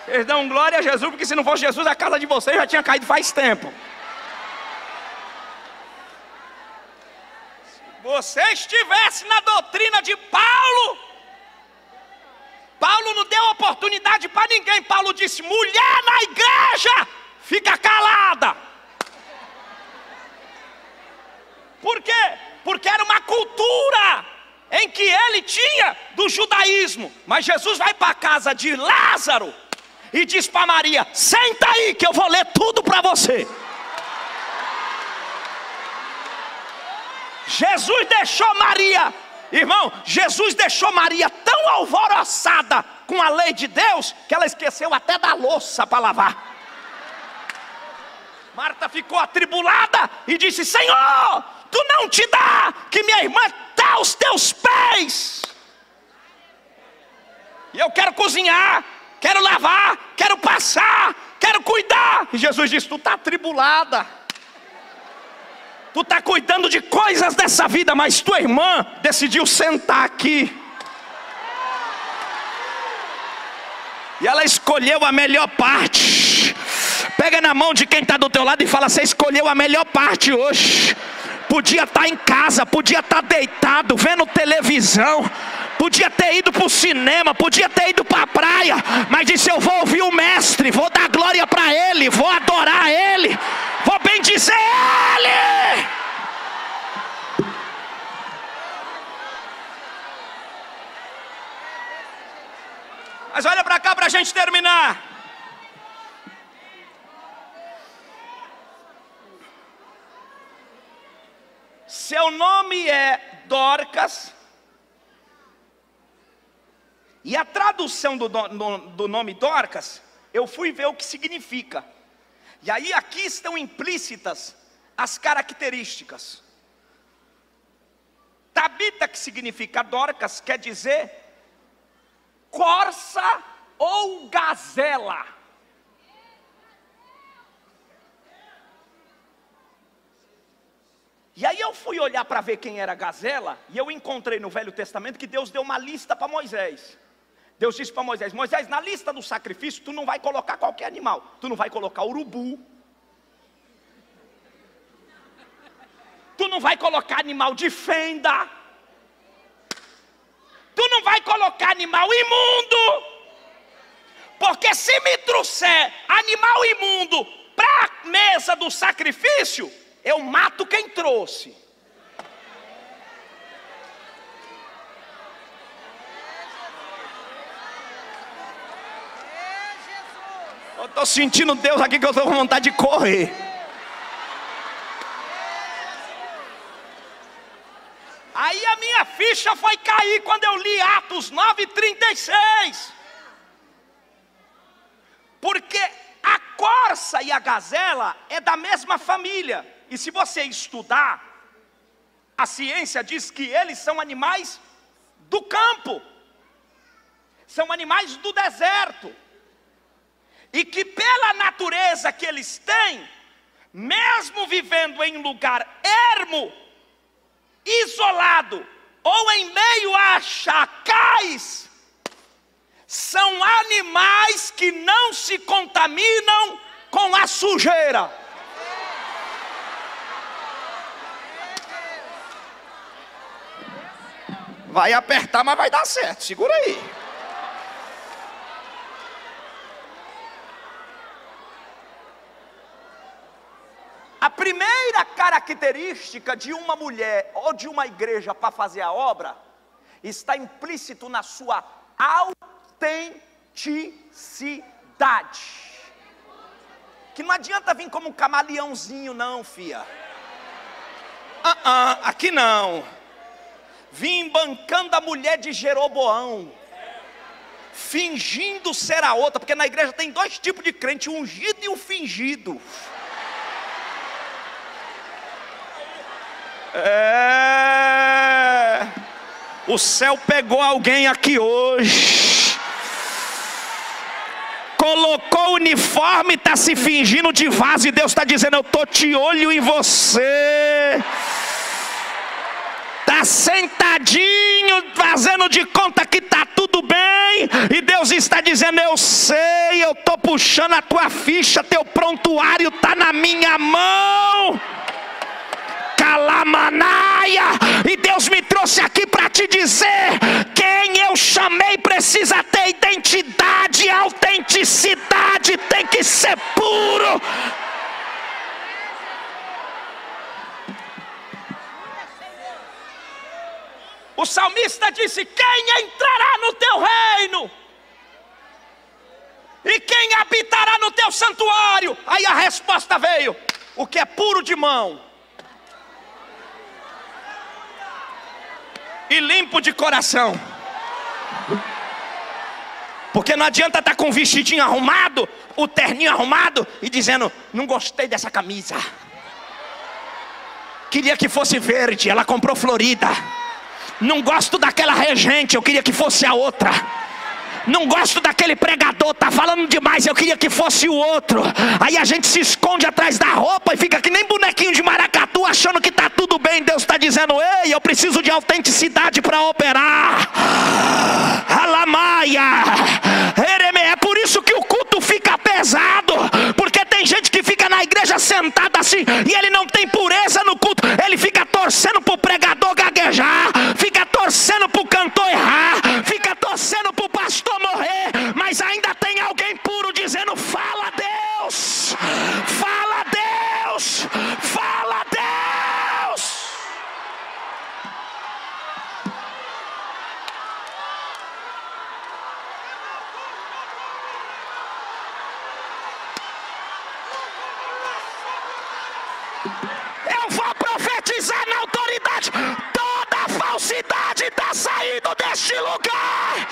Vocês dão glória a Jesus, porque se não fosse Jesus, a casa de vocês já tinha caído faz tempo. Se você estivesse na doutrina de Paulo, Paulo não deu oportunidade para ninguém. Paulo disse: mulher na igreja, fica calada. Por quê? Porque era uma cultura em que ele tinha do judaísmo. Mas Jesus vai para a casa de Lázaro e diz para Maria: senta aí que eu vou ler tudo para você. Jesus deixou Maria, irmão, Jesus deixou Maria tão alvoroçada com a lei de Deus, que ela esqueceu até da louça para lavar. Marta ficou atribulada e disse: Senhor, tu não te dá que minha irmã está aos teus pés. E eu quero cozinhar, quero lavar, quero passar, quero cuidar. E Jesus disse: tu está atribulada, tu está cuidando de coisas dessa vida, mas tua irmã decidiu sentar aqui. E ela escolheu a melhor parte. Pega na mão de quem está do teu lado e fala: você escolheu a melhor parte hoje. Podia estar em casa, podia estar deitado, vendo televisão, podia ter ido para o cinema, podia ter ido para a praia, mas disse: eu vou ouvir o mestre, vou dar glória para ele, vou adorar ele, vou bendizer ele. Mas olha para cá para a gente terminar. Seu nome é Dorcas, e a tradução do nome Dorcas, eu fui ver o que significa. E aí aqui estão implícitas as características. Tabita, que significa Dorcas, quer dizer corça ou gazela. E aí eu fui olhar para ver quem era gazela, e eu encontrei no Velho Testamento que Deus deu uma lista para Moisés. Deus disse para Moisés: Moisés, na lista do sacrifício tu não vai colocar qualquer animal. Tu não vai colocar urubu, tu não vai colocar animal de fenda, tu não vai colocar animal imundo, porque se me trouxer animal imundo para a mesa do sacrifício, eu mato quem trouxe. Eu estou sentindo Deus aqui que eu estou com vontade de correr. Aí a minha ficha foi cair quando eu li Atos 9:36. Porque a corça e a gazela é da mesma família. E se você estudar, a ciência diz que eles são animais do campo, são animais do deserto, e que pela natureza que eles têm, mesmo vivendo em lugar ermo, isolado, ou em meio a chacais, são animais que não se contaminam com a sujeira. Vai apertar, mas vai dar certo, segura aí. A primeira característica de uma mulher ou de uma igreja para fazer a obra está implícito na sua autenticidade. Que não adianta vir como um camaleãozinho não, fia. Aqui não. Vim bancando a mulher de Jeroboão, fingindo ser a outra, porque na igreja tem dois tipos de crente, o ungido e o fingido. O céu pegou alguém aqui hoje, colocou o uniforme, está se fingindo de vaso, e Deus está dizendo: eu estou de olho em você. Está sentadinho, fazendo de conta que está tudo bem, e Deus está dizendo: eu sei, eu estou puxando a tua ficha, teu prontuário está na minha mão. Calamanaia. E Deus me trouxe aqui para te dizer: quem eu chamei precisa ter identidade, autenticidade, tem que ser puro. O salmista disse: quem entrará no teu reino? E quem habitará no teu santuário? Aí a resposta veio: o que é puro de mão e limpo de coração. Porque não adianta estar com o vestidinho arrumado, o terninho arrumado, e dizendo: não gostei dessa camisa, queria que fosse verde, ela comprou florida. Não gosto daquela regente, eu queria que fosse a outra. Não gosto daquele pregador, está falando demais, eu queria que fosse o outro. Aí a gente se esconde atrás da roupa e fica que nem bonequinho de maracatu, achando que está tudo bem. Deus está dizendo: ei, eu preciso de autenticidade para operar. Alamaia. É por isso que o culto fica pesado, porque tem gente que fica na igreja sentada assim, e ele não tem pureza no culto. Ele fica torcendo para o pregador gaguejar, fica torcendo para o cantor errar, fica torcendo para o pastor morrer, mas ainda tem alguém puro dizendo: fala Deus, fala Deus, fala Deus. Eu vou profetizar na autoridade: toda falsidade está saindo deste lugar.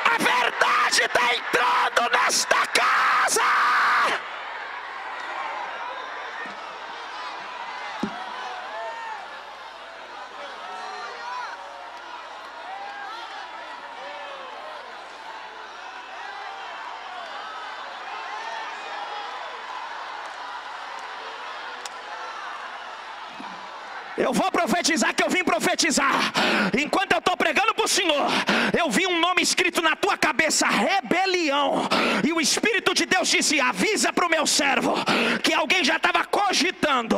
A verdade está entrando nesta casa. Eu vou profetizar, que eu vim profetizar. Enquanto eu estou pregando para o Senhor, eu vi um nome escrito na tua cabeça: rebelião. E o Espírito de Deus disse: avisa para o meu servo que alguém já estava cogitando,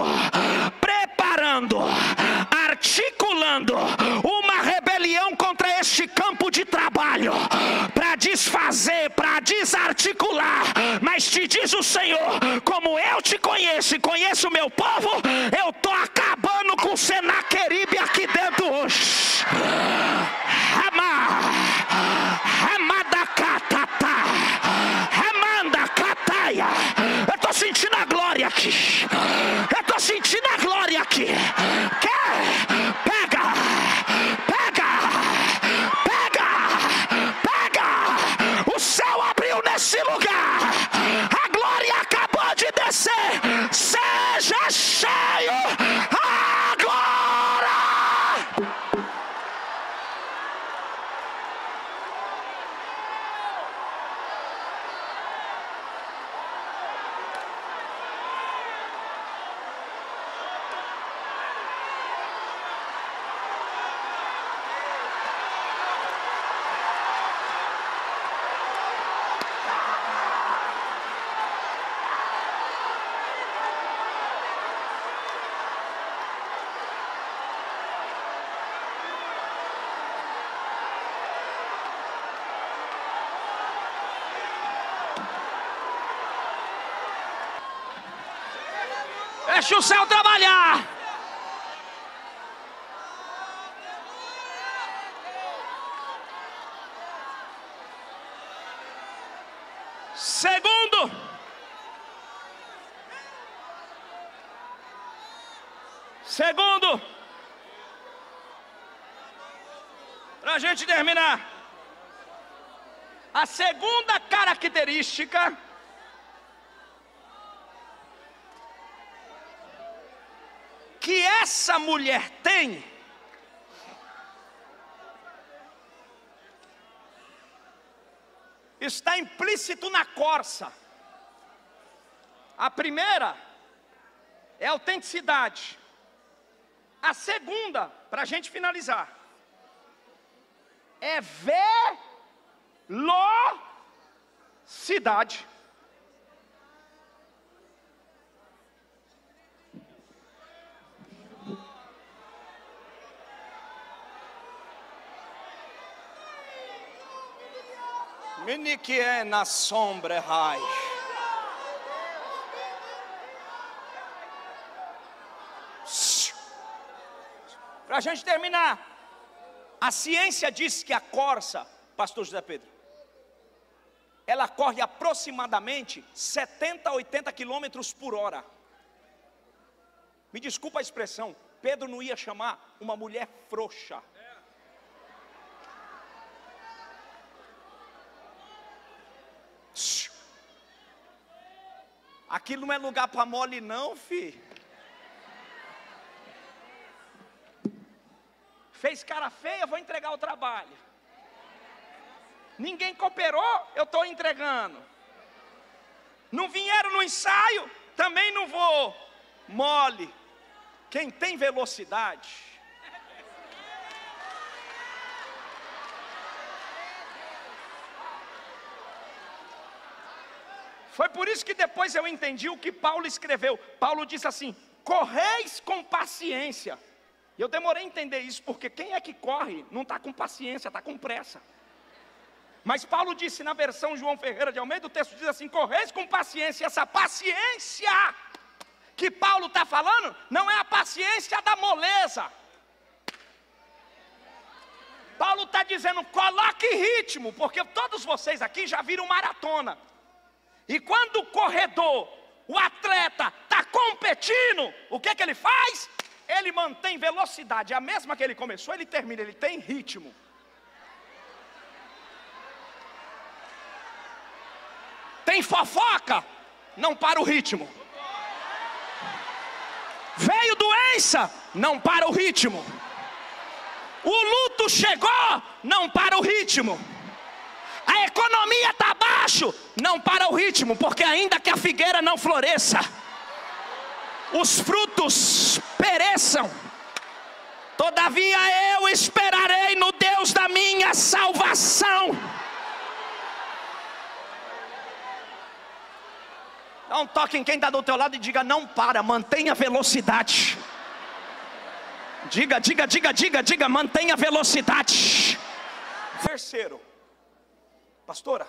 preparando, articulando uma rebelião contra este campo de trabalho, para desfazer, para desarticular. Mas te diz o Senhor: como eu te conheço e conheço o meu povo, eu estou acabando com o Senaqueribe aqui dentro hoje. Eu estou sentindo a glória aqui. Eu estou sentindo a glória aqui. Quer? Pega! Pega! Pega! Pega! O céu abriu nesse lugar. A glória acabou de descer. Seja cheio agora! Deixa o céu trabalhar. Segundo, Segundo, para a gente terminar, a segunda característica que essa mulher tem está implícito na corça. A primeira é autenticidade. A segunda, para a gente finalizar, é velocidade. Mini que é na sombra rai. Para a gente terminar, a ciência diz que a corça, pastor José Pedro, ela corre aproximadamente 70 a 80 quilômetros por hora. Me desculpa a expressão, Pedro não ia chamar uma mulher frouxa. Aquilo não é lugar para mole não, filho. Fez cara feia, vou entregar o trabalho. Ninguém cooperou, eu estou entregando. Não vieram no ensaio, também não vou. Mole. Quem tem velocidade. Foi por isso que depois eu entendi o que Paulo escreveu. Paulo disse assim: correis com paciência. E eu demorei a entender isso, porque quem é que corre não está com paciência, está com pressa. Mas Paulo disse na versão João Ferreira de Almeida, o texto diz assim: correis com paciência. Essa paciência que Paulo está falando, não é a paciência da moleza. Paulo está dizendo, coloque ritmo, porque todos vocês aqui já viram maratona. E quando o corredor, o atleta está competindo, o que ele faz? Ele mantém velocidade, a mesma que ele começou, ele termina, ele tem ritmo. Tem fofoca, não para o ritmo. Veio doença, não para o ritmo. O luto chegou, não para o ritmo. A economia está abaixo, não para o ritmo, porque ainda que a figueira não floresça, os frutos pereçam. Todavia eu esperarei no Deus da minha salvação. Dá um toque em quem está do teu lado e diga: não para, mantenha a velocidade. Diga, mantenha a velocidade. Terceiro, pastora,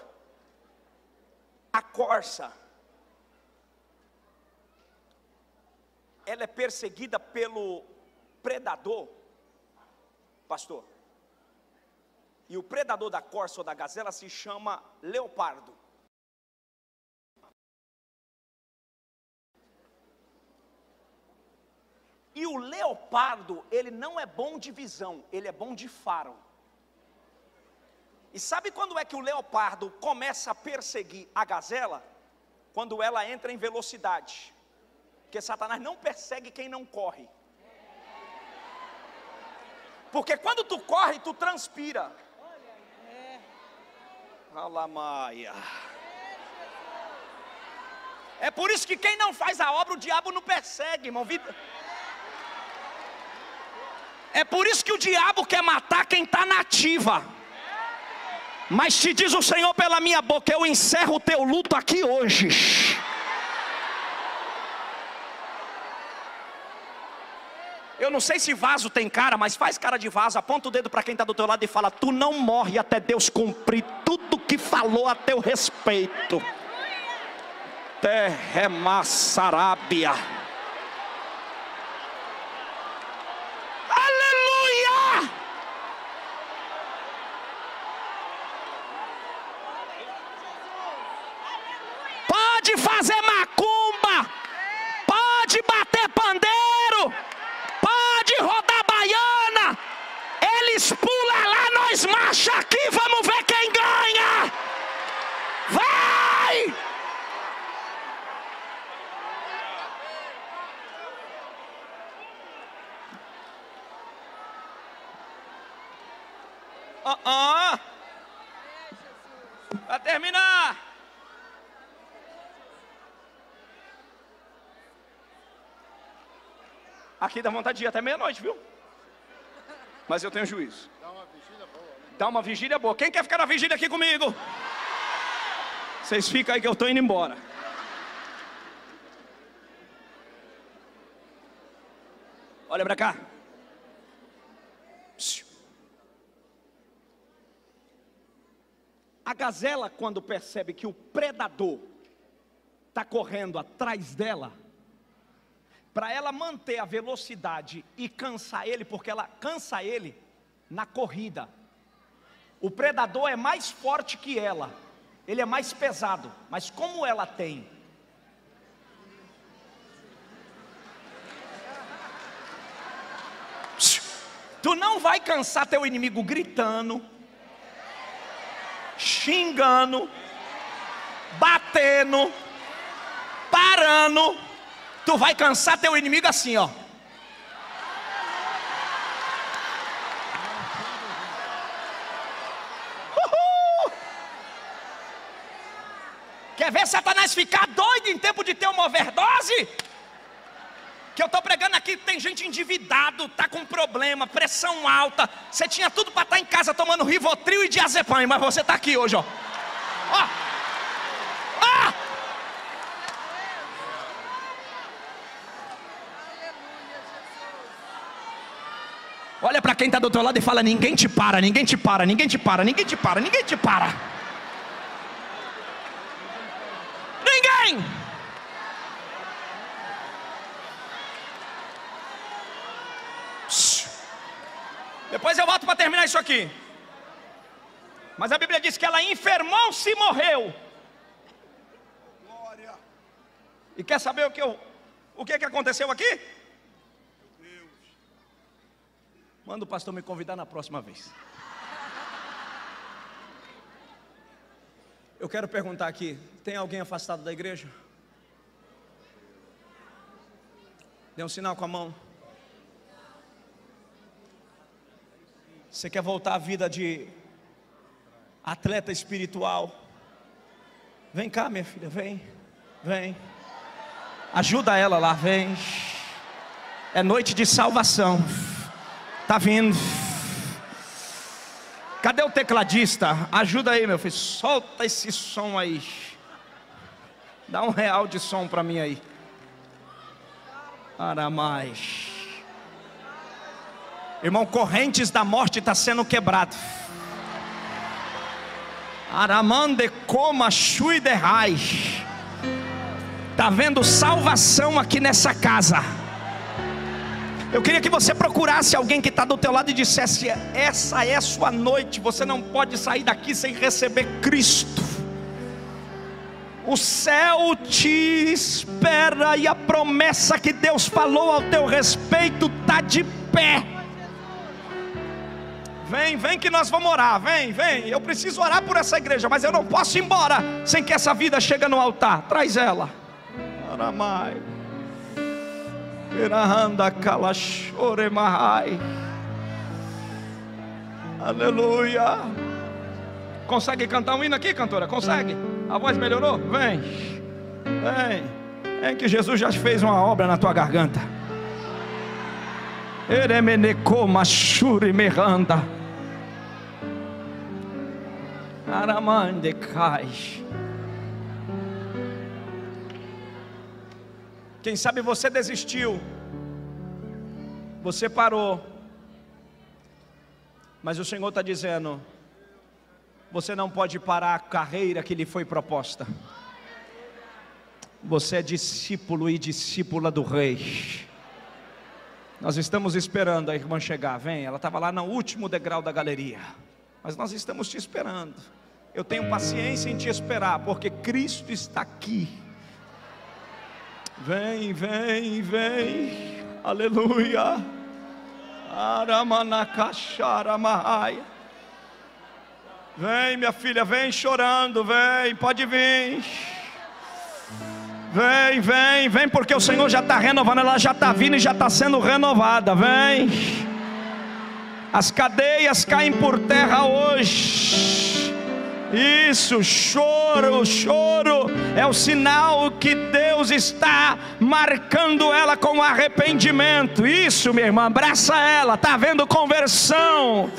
a corça, ela é perseguida pelo predador, pastor. E o predador da corça ou da gazela se chama leopardo. E o leopardo, ele não é bom de visão, ele é bom de faro. E sabe quando é que o leopardo começa a perseguir a gazela? Quando ela entra em velocidade. Porque Satanás não persegue quem não corre. Porque quando tu corre, tu transpira. Alamaia. É por isso que quem não faz a obra, o diabo não persegue, irmão. É por isso que o diabo quer matar quem está na ativa. Mas te diz o Senhor pela minha boca: eu encerro o teu luto aqui hoje. Eu não sei se vaso tem cara, mas faz cara de vaso. Aponta o dedo para quem está do teu lado e fala: tu não morre até Deus cumprir tudo que falou a teu respeito. Terremassarabia. Aleluia! Pode fazer macumba, pode bater pandeiro, Desmarcha aqui, vamos ver quem ganha. Vai! Para terminar. Aqui dá vontade de ir até meia-noite, viu? Mas eu tenho juízo. Dá uma vigília boa. Quem quer ficar na vigília aqui comigo? Vocês ficam aí que eu estou indo embora. Olha para cá. A gazela, quando percebe que o predador está correndo atrás dela, para ela manter a velocidade e cansar ele, porque ela cansa ele na corrida. O predador é mais forte que ela, ele é mais pesado, mas como ela tem tu não vai cansar teu inimigo gritando, xingando, batendo, parando. Tu vai cansar teu inimigo assim, ó. Quer ver Satanás ficar doido em tempo de ter uma overdose? Que eu estou pregando aqui, tem gente endividado, está com problema, pressão alta. Você tinha tudo para estar em casa tomando Rivotril e diazepam, mas você está aqui hoje, ó. Ó. Ó. Olha para quem está do outro lado e fala: ninguém te para, ninguém te para, ninguém te para, ninguém te para, ninguém te para. Ninguém! Depois eu volto para terminar isso aqui. Mas a Bíblia diz que ela enfermou-se e morreu. Glória. E quer saber o que aconteceu aqui? Manda o pastor me convidar na próxima vez. Eu quero perguntar aqui: tem alguém afastado da igreja? Dê um sinal com a mão. Você quer voltar à vida de atleta espiritual? Vem cá, minha filha, vem. Vem. Ajuda ela lá, vem. É noite de salvação. Tá vindo. Cadê o tecladista? Ajuda aí, meu filho. Solta esse som aí. Dá R$1 de som para mim aí. Para mais. Irmão, correntes da morte está sendo quebrado. Aramande coma chui de raiz. Está vendo salvação aqui nessa casa. Eu queria que você procurasse alguém que está do teu lado e dissesse: essa é a sua noite. Você não pode sair daqui sem receber Cristo. O céu te espera e a promessa que Deus falou ao teu respeito está de pé. Vem que nós vamos orar, vem. Eu preciso orar por essa igreja, mas eu não posso ir embora sem que essa vida chegue no altar. Traz ela. Aramai. Aleluia. Consegue cantar um hino aqui, cantora? Consegue? A voz melhorou? Vem que Jesus já fez uma obra na tua garganta. Eremeneko machuri meranda. Aramande cai. Quem sabe você desistiu, você parou, mas o Senhor está dizendo: você não pode parar a carreira que lhe foi proposta. Você é discípulo e discípula do Rei. Nós estamos esperando a irmã chegar. Vem, ela estava lá no último degrau da galeria, mas nós estamos te esperando. Eu tenho paciência em te esperar, porque Cristo está aqui. Vem, aleluia. Aramanacacharamaia. Vem, minha filha, vem chorando, vem, pode vir. Vem, vem, vem, porque o Senhor já está renovando, ela já está vindo e já está sendo renovada. Vem. As cadeias caem por terra hoje. Isso, choro, choro é o sinal que Deus está marcando ela com arrependimento. Isso, minha irmã, abraça ela, está havendo conversão.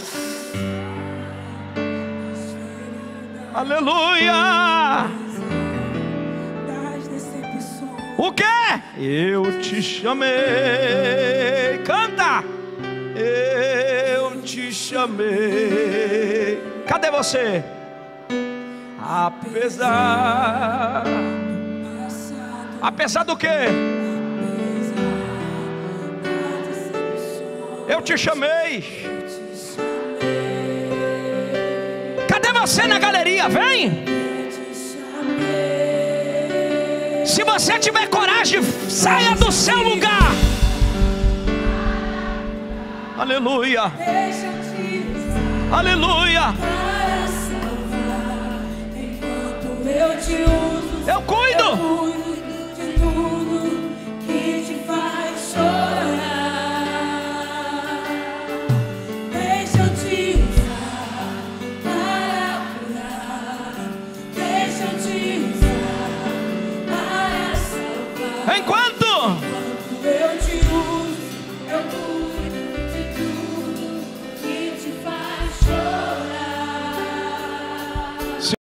Aleluia. O que? Eu te chamei. Canta. Eu te chamei. Cadê você? Apesar do que? Eu te chamei. Cadê você na galeria? Vem. Se você tiver coragem, saia do seu lugar. Aleluia. Aleluia. Eu cuido de tudo que te faz chorar. Deixa eu te usar para curar. Deixa eu te usar para salvar. Enquanto